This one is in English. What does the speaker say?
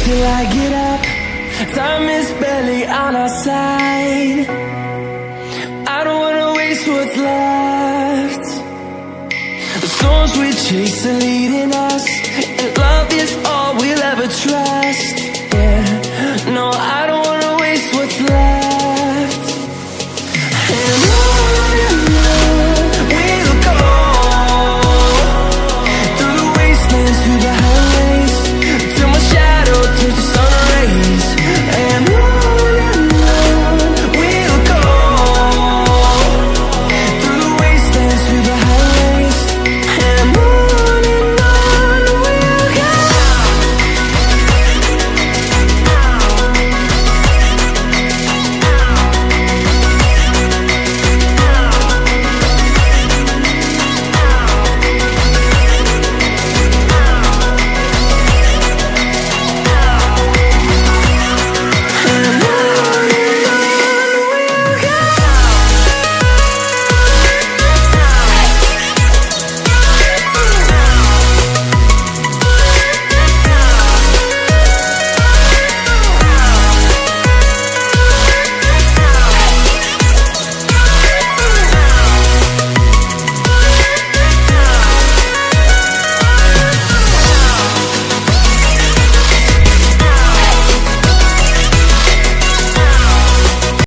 till I get up. Time is barely on our side. I don't wanna waste what's left. The storms we chase are leading us.